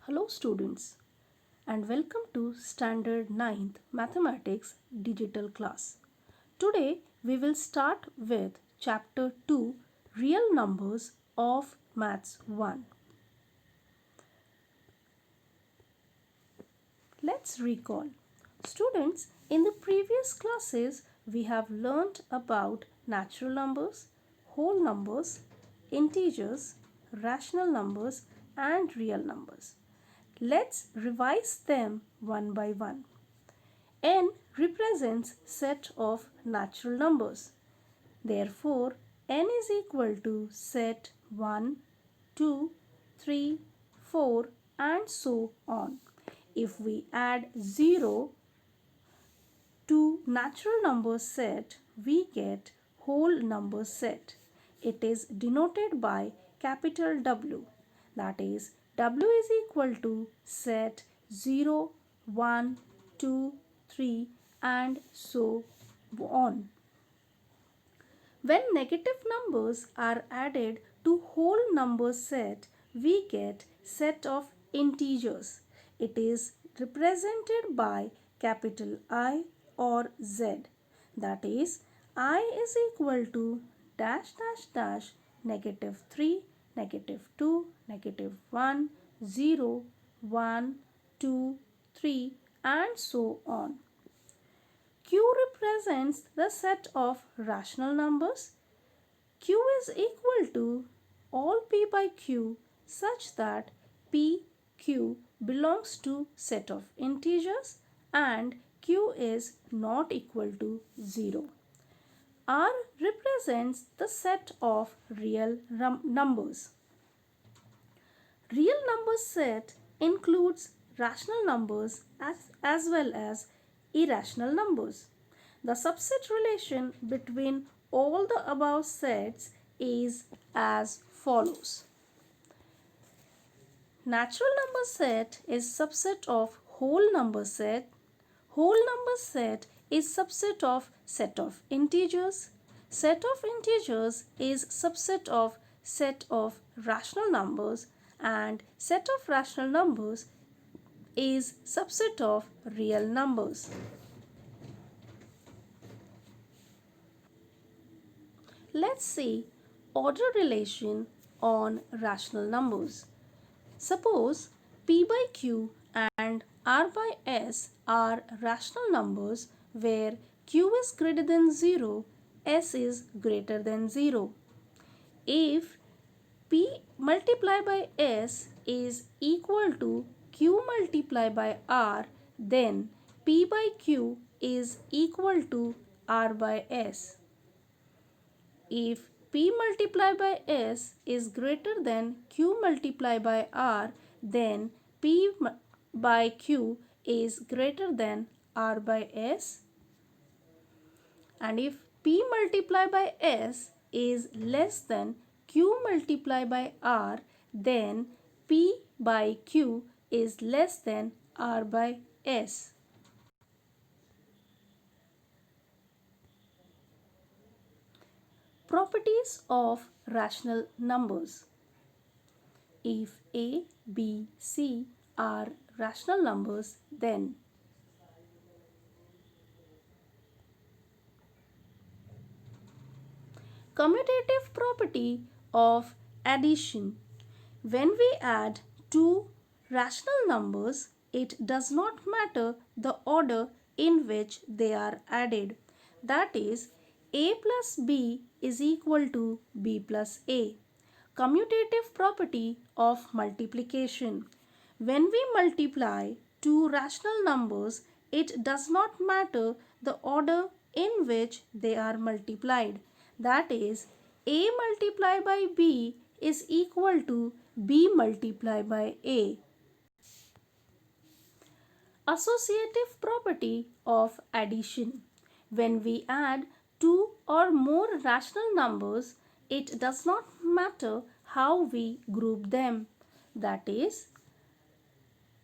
Hello students and welcome to Standard 9th Mathematics Digital class. Today we will start with Chapter 2 Real Numbers of Maths 1. Let's recall. Students, in the previous classes we have learnt about natural numbers, whole numbers, integers, rational numbers and real numbers. Let's revise them one by one. N represents set of natural numbers. Therefore, n is equal to set 1, 2, 3, 4 and so on. If we add 0 to natural number set, we get whole number set. It is denoted by capital W. That is, W is equal to set 0, 1, 2, 3 and so on. When negative numbers are added to whole number set, we get set of integers. It is represented by capital I or Z. That is, I is equal to dash dash dash negative 3, negative 2, negative 1, 0, 1, 2, 3 and so on. Q represents the set of rational numbers. Q is equal to all P by Q such that PQ belongs to set of integers and Q is not equal to 0. R represents the set of real numbers. Real number set includes rational numbers as well as irrational numbers. The subset relation between all the above sets is as follows. Natural number set is subset of whole number set. Whole number set is subset of set of integers. Set of integers is subset of set of rational numbers and set of rational numbers is subset of real numbers. Let's see order relation on rational numbers. Suppose P by Q and R by S are rational numbers where Q is greater than 0, S is greater than 0. If P multiplied by S is equal to Q multiplied by R, then P by Q is equal to R by S. If P multiplied by S is greater than Q multiplied by R, then P by Q is greater than R by S. And if P multiplied by S is less than Q multiplied by R, then P by Q is less than R by S. Properties of rational numbers. If A, B, C are rational numbers, then commutative property of addition. When we add two rational numbers, it does not matter the order in which they are added. That is, A plus B is equal to B plus A. Commutative property of multiplication. When we multiply two rational numbers, it does not matter the order in which they are multiplied. That is, A multiplied by B is equal to B multiplied by A. Associative property of addition. When we add two or more rational numbers, it does not matter how we group them. That is,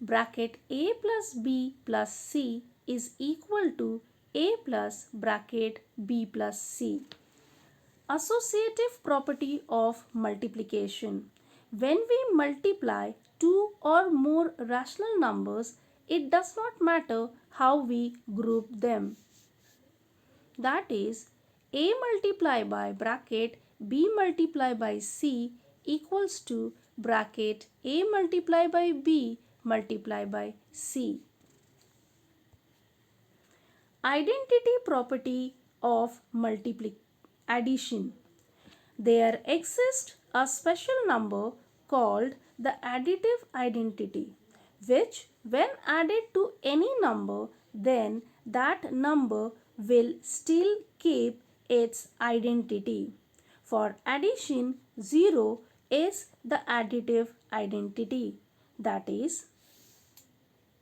bracket A plus B plus C is equal to A plus bracket B plus C. Associative property of multiplication. When we multiply two or more rational numbers, it does not matter how we group them. That is, a multiplied by bracket b multiplied by c equals to bracket a multiplied by b multiplied by c. Identity property of addition. There exists a special number called the additive identity, which when added to any number, then that number will still keep its identity. For addition, 0 is the additive identity. That is,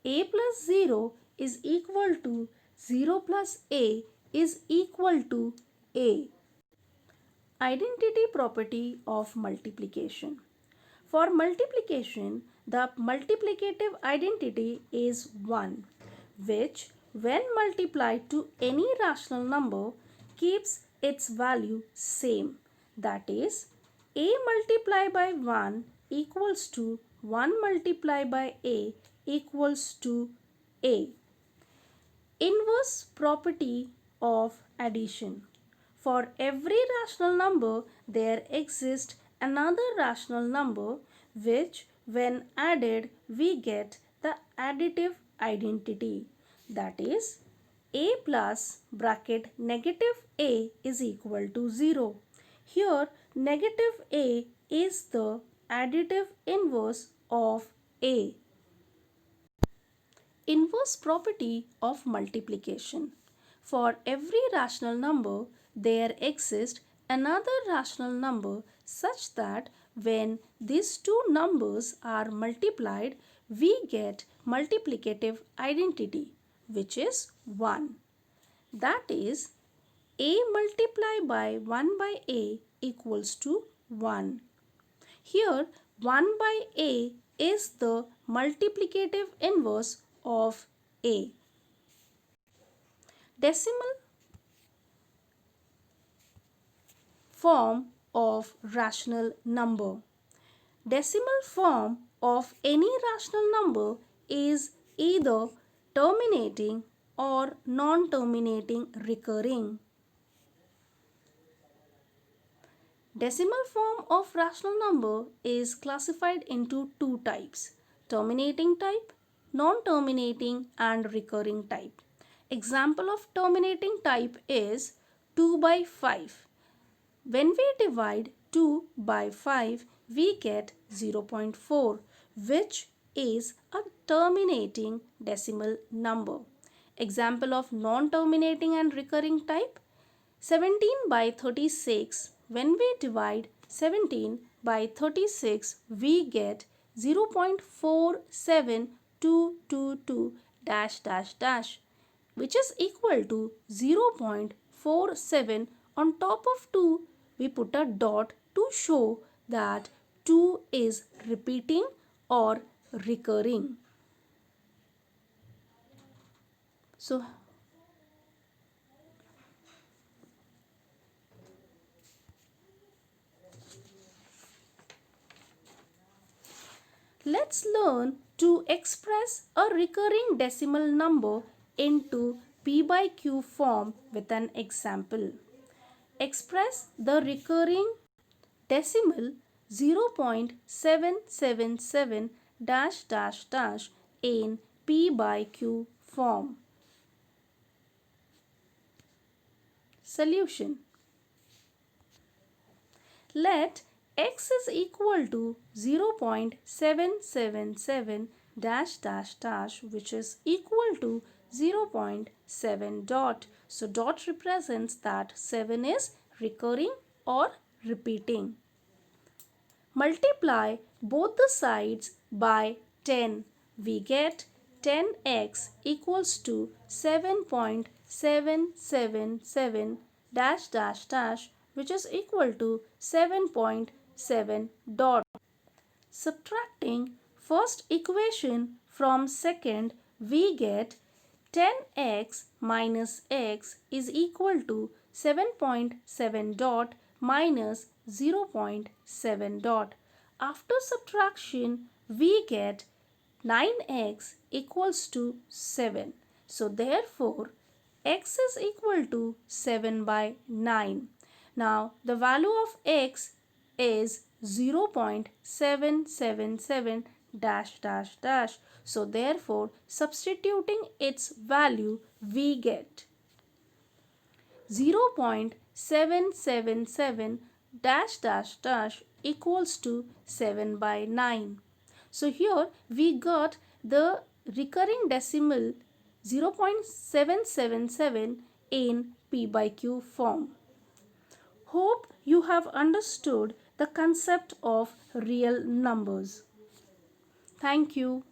a plus 0 is equal to 0 plus a is equal to a. Identity property of multiplication. For multiplication, the multiplicative identity is 1, which when multiplied to any rational number keeps its value same. That is, a multiplied by 1 equals to 1 multiplied by a equals to a. Inverse property of addition. For every rational number, there exists another rational number which when added we get the additive identity. That is, a plus bracket negative a is equal to 0. Here negative a is the additive inverse of a. Inverse property of multiplication. For every rational number, there exists another rational number such that when these two numbers are multiplied, we get multiplicative identity, which is 1. That is, a multiplied by 1 by a equals to 1. Here 1 by a is the multiplicative inverse of a. Decimal form of rational number. Decimal form of any rational number is either terminating or non-terminating recurring. Decimal form of rational number is classified into two types: terminating type, non-terminating and recurring type. Example of terminating type is 2 by 5. When we divide 2 by 5, we get 0.4, which is a terminating decimal number. Example of non-terminating and recurring type: 17 by 36. When we divide 17 by 36, we get 0.47222 dash dash dash, which is equal to 0.47. On top of 2, we put a dot to show that 2 is repeating or recurring. So, let's learn to express a recurring decimal number into p by q form with an example. Express the recurring decimal 0.777 dash dash dash in p by q form. Solution. Let x is equal to 0.777 dash dash dash, which is equal to 0.7 dot. So dot represents that 7 is recurring or repeating. Multiply both the sides by 10. We get 10x equals to 7.777 dash dash dash, which is equal to 7.7 dot. Subtracting first equation from second, we get 10x minus x is equal to 7.7 dot minus 0.7 dot. After subtraction, we get 9x equals to 7. So therefore, x is equal to 7 by 9. Now the value of x is 0.777 dash dash dash. So therefore, substituting its value, we get 0.777 dash dash dash equals to 7 by 9. So here we got the recurring decimal 0.777 in p by q form. Hope you have understood the concept of real numbers. Thank you.